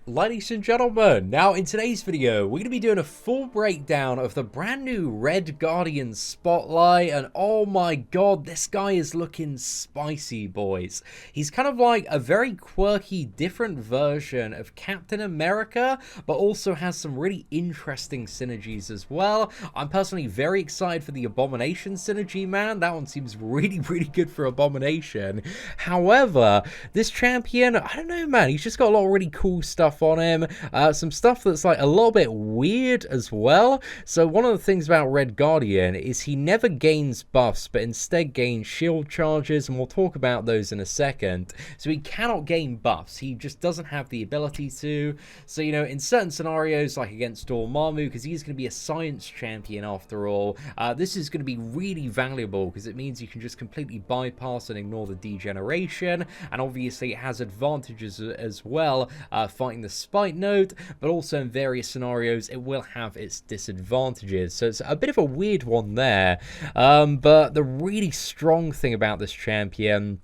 Ladies and gentlemen, now in today's video, we're going to be doing a full breakdown of the brand new Red Guardian Spotlight, and oh my god, this guy is looking spicy, boys. He's kind of like a very quirky, different version of Captain America, but also has some really interesting synergies as well. I'm personally very excited for the Abomination synergy, man. That one seems really good for Abomination. However, this champion, I don't know, man, he's just got a lot of really cool stuff on him, some stuff that's like a little bit weird as well. So one of the things about Red Guardian is he never gains buffs, but instead gains shield charges, and we'll talk about those in a second. So he cannot gain buffs, he just doesn't have the ability to. So, you know, in certain scenarios, like against Dormammu, because he's going to be a science champion after all, this is going to be really valuable because it means you can just completely bypass and ignore the degeneration, and obviously it has advantages as well, fighting the spite node, but also in various scenarios it will have its disadvantages. So it's a bit of a weird one there, but the really strong thing about this champion,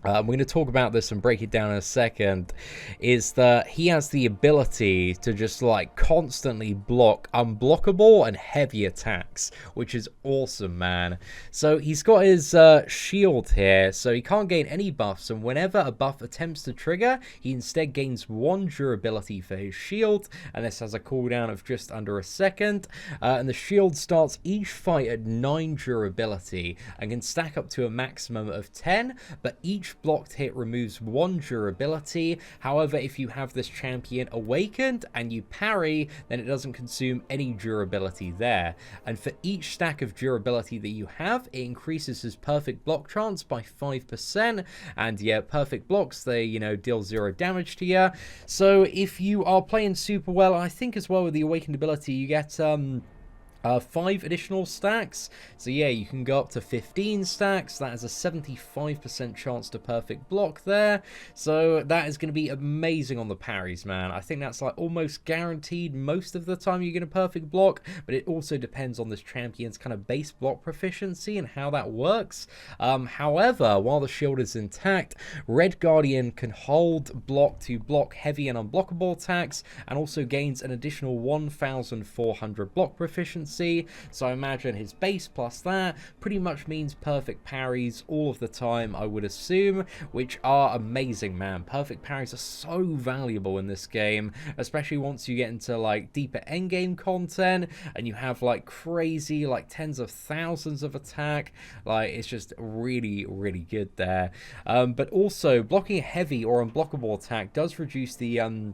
we're going to talk about this and break it down in a second, is that he has the ability to just like constantly block unblockable and heavy attacks, which is awesome, man. So he's got his shield here, so he can't gain any buffs, and whenever a buff attempts to trigger, he instead gains 1 durability for his shield, and this has a cooldown of just under a second, and the shield starts each fight at 9 durability and can stack up to a maximum of 10, but each blocked hit removes 1 durability. However, if you have this champion awakened and you parry, then it doesn't consume any durability there. And for each stack of durability that you have, it increases his perfect block chance by 5%. And yeah, perfect blocks, they, you know, deal 0 damage to you. So if you are playing super well, I think as well with the awakened ability, you get 5 additional stacks. So yeah, you can go up to 15 stacks. That is a 75% chance to perfect block there. So that is going to be amazing on the parries, man. I think that's like almost guaranteed most of the time you're going to perfect block, but it also depends on this champion's kind of base block proficiency and how that works. However, while the shield is intact, Red Guardian can hold block to block heavy and unblockable attacks, and also gains an additional 1,400 block proficiency. So I imagine his base plus that pretty much means perfect parries all of the time, I would assume, which are amazing, man. Perfect parries are so valuable in this game, especially once you get into like deeper endgame content and you have like crazy like tens of thousands of attack. Like, it's just really good there. But also blocking a heavy or unblockable attack does reduce the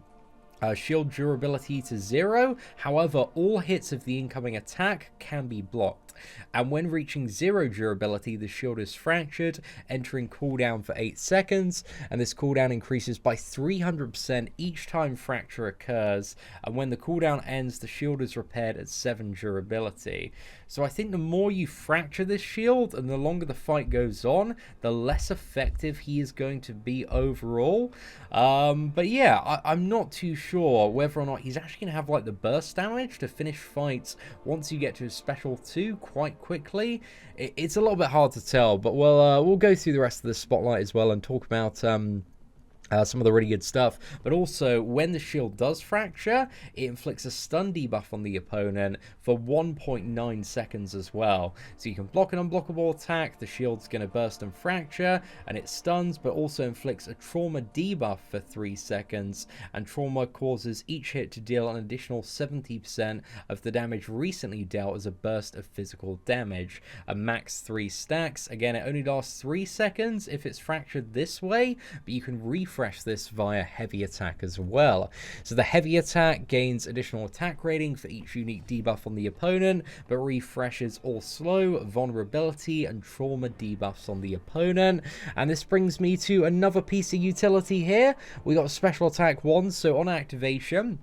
shield durability to 0. However, all hits of the incoming attack can be blocked, and when reaching 0 durability, the shield is fractured, entering cooldown for 8 seconds, and this cooldown increases by 300% each time fracture occurs, and when the cooldown ends, the shield is repaired at 7 durability. So I think the more you fracture this shield and the longer the fight goes on, the less effective he is going to be overall. But yeah, I'm not too sure whether or not he's actually going to have like the burst damage to finish fights once you get to his special 2 quite quickly. It's a little bit hard to tell, but we'll go through the rest of the spotlight as well and talk about some of the really good stuff. But also, when the shield does fracture, it inflicts a stun debuff on the opponent for 1.9 seconds as well. So you can block an unblockable attack, the shield's going to burst and fracture, and it stuns, but also inflicts a trauma debuff for 3 seconds, and trauma causes each hit to deal an additional 70% of the damage recently dealt as a burst of physical damage. A max 3 stacks. Again, it only lasts 3 seconds if it's fractured this way, but you can refresh this via heavy attack as well. So the heavy attack gains additional attack rating for each unique debuff on the opponent, but refreshes all slow, vulnerability, and trauma debuffs on the opponent. And this brings me to another piece of utility here. We got special attack 1, so on activation,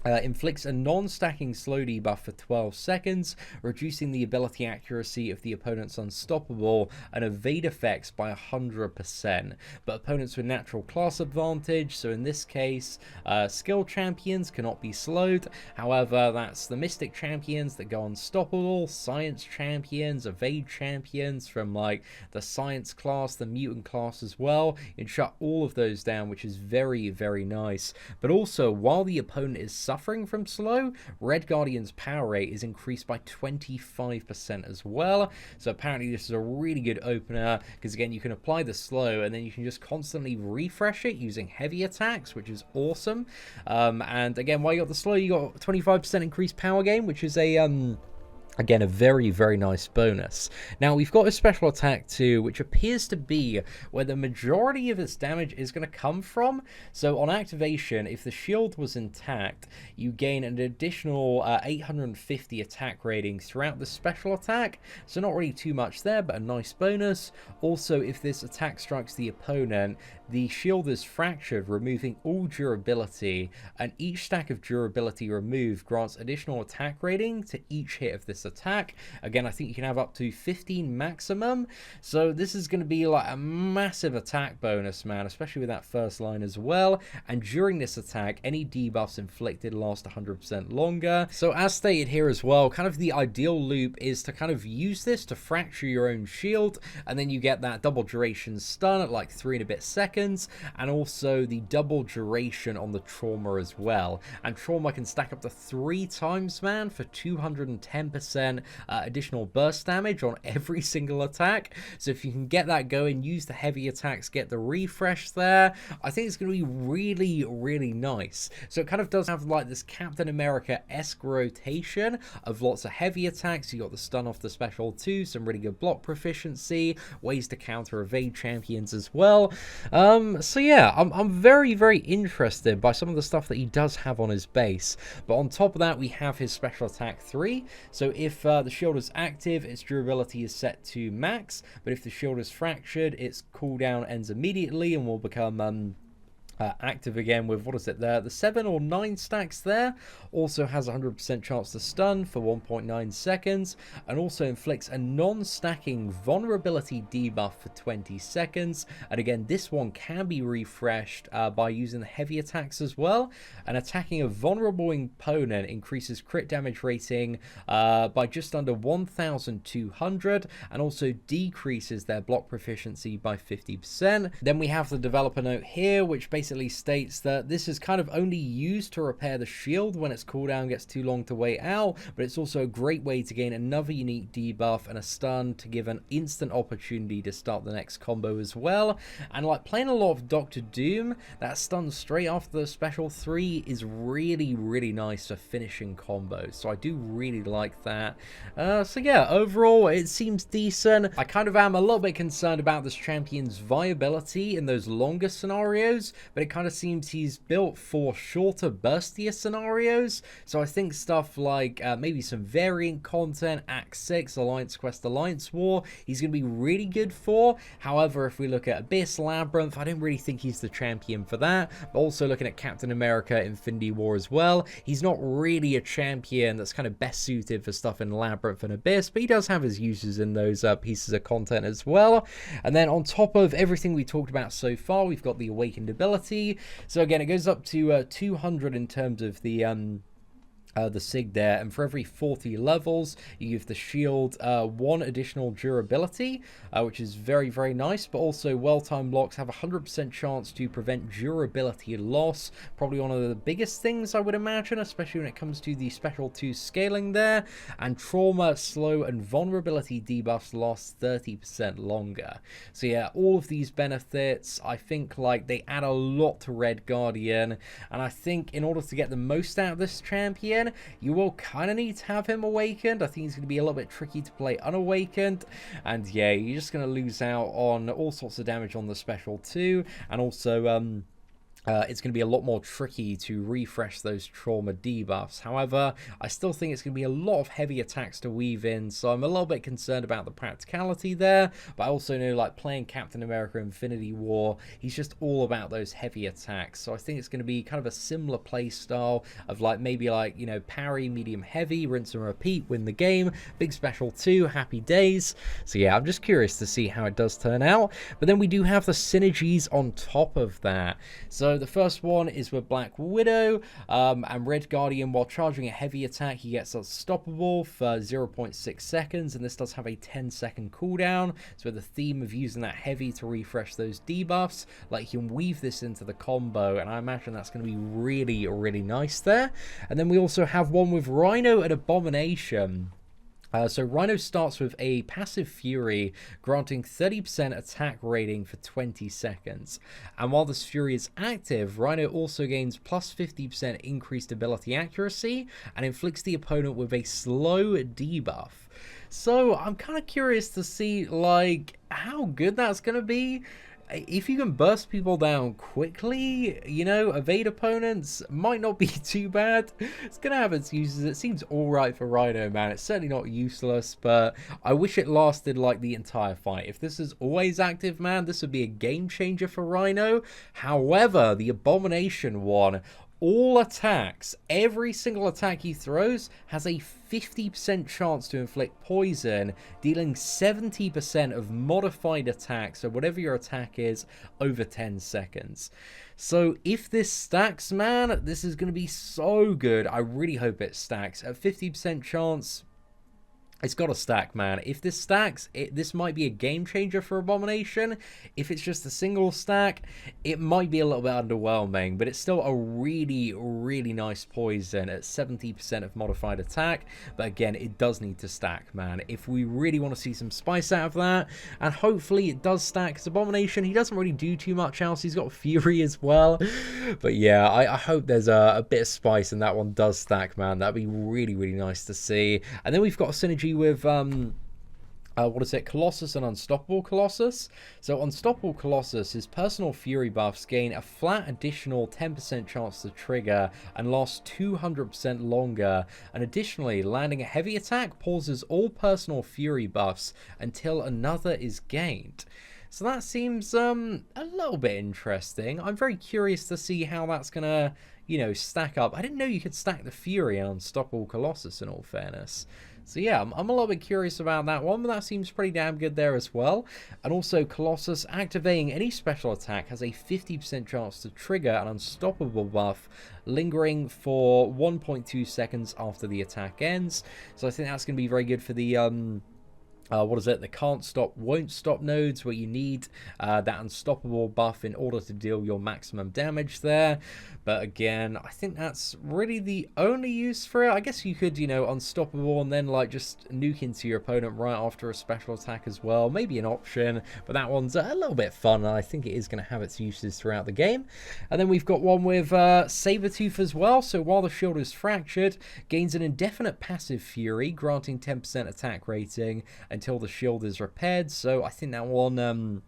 Inflicts a non-stacking slow debuff for 12 seconds, reducing the ability accuracy of the opponent's unstoppable and evade effects by 100%. But opponents with natural class advantage, so in this case, skill champions cannot be slowed. However, that's the mystic champions that go unstoppable, science champions, evade champions from like the science class, the mutant class as well. You can shut all of those down, which is very, very nice. But also, while the opponent is suffering from slow, Red Guardian's power rate is increased by 25% as well. So apparently this is a really good opener, because again, you can apply the slow and then you can just constantly refresh it using heavy attacks, which is awesome. And again, while you got the slow, you got 25% increased power gain, which is a again, a very, very nice bonus. Now, we've got a special attack too, which appears to be where the majority of its damage is going to come from. So on activation, if the shield was intact, you gain an additional 850 attack ratings throughout the special attack. So not really too much there, but a nice bonus. Also, if this attack strikes the opponent, the shield is fractured, removing all durability, and each stack of durability removed grants additional attack rating to each hit of this attack. Again, I think you can have up to 15 maximum, so this is going to be like a massive attack bonus, man, especially with that first line as well. And during this attack, any debuffs inflicted last 100% longer. So as stated here as well, kind of the ideal loop is to kind of use this to fracture your own shield, and then you get that double duration stun at like 3 and a bit seconds, and also the double duration on the trauma as well. And trauma can stack up to 3 times, man, for 210% additional burst damage on every single attack. So if you can get that going, use the heavy attacks, get the refresh there, I think it's going to be really, really nice. So it kind of does have like this Captain America-esque rotation of lots of heavy attacks. You got the stun off the special too, some really good block proficiency, ways to counter evade champions as well. So yeah, I'm very, very interested by some of the stuff that he does have on his base. But on top of that, we have his special attack 3. So if the shield is active, its durability is set to max. But if the shield is fractured, its cooldown ends immediately and will become active again with, what is it there, the 7 or 9 stacks there. Also has a 100% chance to stun for 1.9 seconds, and also inflicts a non-stacking vulnerability debuff for 20 seconds. And again, this one can be refreshed by using the heavy attacks as well. And attacking a vulnerable opponent increases crit damage rating by just under 1,200, and also decreases their block proficiency by 50%. Then we have the developer note here, which basically states that this is kind of only used to repair the shield when its cooldown gets too long to wait out, but it's also a great way to gain another unique debuff and a stun to give an instant opportunity to start the next combo as well. And like playing a lot of Doctor Doom, that stun straight after the special 3 is really, really nice for finishing combos, so I do really like that. So yeah, overall it seems decent. I kind of am a little bit concerned about this champion's viability in those longer scenarios, but it kind of seems he's built for shorter, burstier scenarios. So I think stuff like maybe some variant content, Act 6, Alliance Quest, Alliance War, he's going to be really good for. However, if we look at Abyss, Labyrinth, I don't really think he's the champion for that. But also looking at Captain America, Infinity War as well, he's not really a champion that's kind of best suited for stuff in Labyrinth and Abyss, but he does have his uses in those pieces of content as well. And then on top of everything we talked about so far, we've got the Awakened ability. So again, it goes up to 200 in terms of the SIG there, and for every 40 levels you give the shield 1 additional durability, which is very, very nice. But also well-timed blocks have a 100% chance to prevent durability loss, probably one of the biggest things I would imagine, especially when it comes to the special 2 scaling there. And trauma, slow, and vulnerability debuffs last 30% longer. So yeah, all of these benefits, I think like they add a lot to Red Guardian, and I think in order to get the most out of this champion, you will kind of need to have him awakened. I think he's going to be a little bit tricky to play unawakened, and yeah, you're just going to lose out on all sorts of damage on the special too, and also it's going to be a lot more tricky to refresh those trauma debuffs. However, I still think it's going to be a lot of heavy attacks to weave in, so I'm a little bit concerned about the practicality there, but I also know, like, playing Captain America Infinity War, he's just all about those heavy attacks, so I think it's going to be kind of a similar play style of, like, maybe, like, you know, parry, medium, heavy, rinse and repeat, win the game, big special 2, happy days. So yeah, I'm just curious to see how it does turn out, but then we do have the synergies on top of that. So the first one is with Black Widow, and Red Guardian. While charging a heavy attack, he gets unstoppable for 0.6 seconds, and this does have a 10-second cooldown. So the theme of using that heavy to refresh those debuffs, like, you can weave this into the combo, and I imagine that's going to be really, really nice there. And then we also have one with Rhino and Abomination. So Rhino starts with a passive Fury, granting 30% attack rating for 20 seconds. And while this Fury is active, Rhino also gains plus 50% increased ability accuracy and inflicts the opponent with a slow debuff. So I'm kind of curious to see, like, how good that's going to be. If you can burst people down quickly, you know, evade opponents, might not be too bad. It's going to have its uses. It seems alright for Rhino, man. It's certainly not useless, but I wish it lasted, like, the entire fight. If this is always active, man, this would be a game changer for Rhino. However, the Abomination one, all attacks, every single attack he throws has a 50% chance to inflict poison, dealing 70% of modified attacks, so whatever your attack is, over 10 seconds. So if this stacks, man, this is going to be so good. I really hope it stacks. At 50% chance, it's got to stack, man. If this stacks, this might be a game changer for Abomination. If it's just a single stack, it might be a little bit underwhelming, but it's still a really, really nice poison at 70% of modified attack. But again, it does need to stack, man. If we really want to see some spice out of that, and hopefully it does stack, because Abomination, he doesn't really do too much else. He's got Fury as well. But yeah, I hope there's a bit of spice and that one does stack, man. That'd be really, really nice to see. And then we've got a synergy with what is it, Colossus and Unstoppable Colossus. So Unstoppable Colossus, his personal fury buffs gain a flat additional 10% chance to trigger and last 200% longer, and additionally landing a heavy attack pauses all personal fury buffs until another is gained. So that seems a little bit interesting. I'm very curious to see how that's gonna, you know, stack up. I didn't know you could stack the Fury and Unstoppable Colossus, in all fairness. So yeah, I'm a little bit curious about that one, but that seems pretty damn good there as well. And also, Colossus activating any special attack has a 50% chance to trigger an unstoppable buff, lingering for 1.2 seconds after the attack ends. So I think that's going to be very good for the what is it? The can't stop, won't stop nodes, where you need that unstoppable buff in order to deal your maximum damage there. But again, I think that's really the only use for it. I guess you could, you know, unstoppable and then, like, just nuke into your opponent right after a special attack as well. Maybe an option, but that one's a little bit fun, and I think it is going to have its uses throughout the game. And then we've got one with Sabretooth as well. So while the shield is fractured, gains an indefinite passive fury, granting 10% attack rating until the shield is repaired. So I think that one,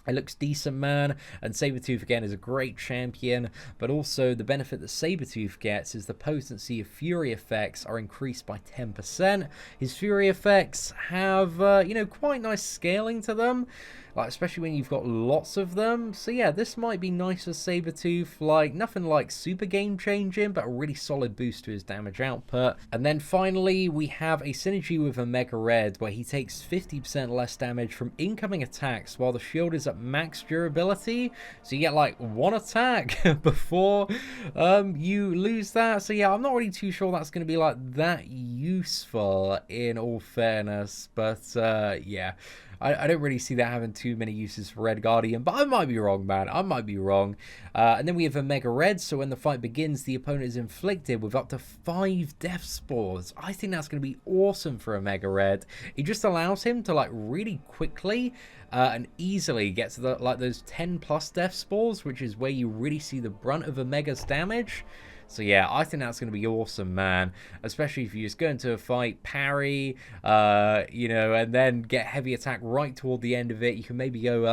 it looks decent, man. And Sabretooth, again, is a great champion, but also the benefit that Sabretooth gets is the potency of Fury effects are increased by 10%. His Fury effects have, you know, quite nice scaling to them, like, especially when you've got lots of them. So yeah, this might be nice for Sabretooth, like, nothing like super game changing, but a really solid boost to his damage output. And then finally, we have a synergy with Omega Red, where he takes 50% less damage from incoming attacks while the shield is at max durability. So you get, like, one attack before you lose that. So yeah, I'm not really too sure that's going to be, like, that useful, in all fairness. But yeah, I don't really see that having too many uses for Red Guardian, but I might be wrong, man. I might be wrong. And then we have Omega Red, so when the fight begins, the opponent is inflicted with up to 5 death spores. I think that's going to be awesome for Omega Red. It just allows him to, like, really quickly and easily get to the, like, those 10 plus death spores, which is where you really see the brunt of Omega's damage. So yeah, I think that's going to be awesome, man. Especially if you just go into a fight, parry, you know, and then get heavy attack right toward the end of it. You can maybe go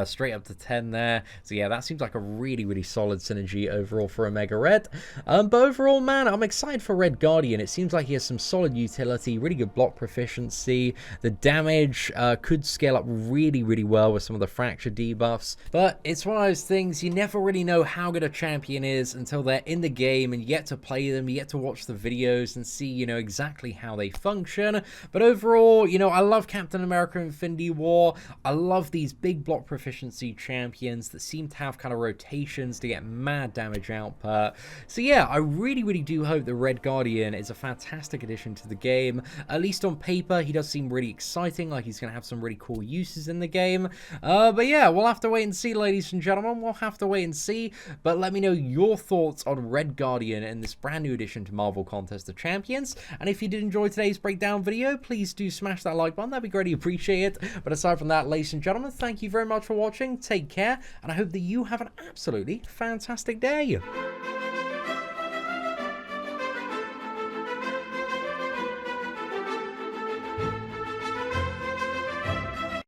Straight up to 10 there. So yeah, that seems like a really, really solid synergy overall for Omega Red. But overall, man, I'm excited for Red Guardian. It seems like he has some solid utility, really good block proficiency. The damage could scale up really, really well with some of the fracture debuffs. But it's one of those things, you never really know how good a champion is until they're in the game and you get to play them, you get to watch the videos and see, you know, exactly how they function. But overall, you know, I love Captain America Infinity War. I love these big block proficiency champions that seem to have kind of rotations to get mad damage output. So yeah, I really, really do hope the Red Guardian is a fantastic addition to the game. At least on paper, he does seem really exciting, like he's going to have some really cool uses in the game. But yeah, we'll have to wait and see, ladies and gentlemen. We'll have to wait and see. But let me know your thoughts on Red Guardian and this brand new addition to Marvel Contest of Champions. And if you did enjoy today's breakdown video, please do smash that like button. That'd be greatly appreciated. But aside from that, ladies and gentlemen, thank you very much for watching. Take care, and I hope that you have an absolutely fantastic day.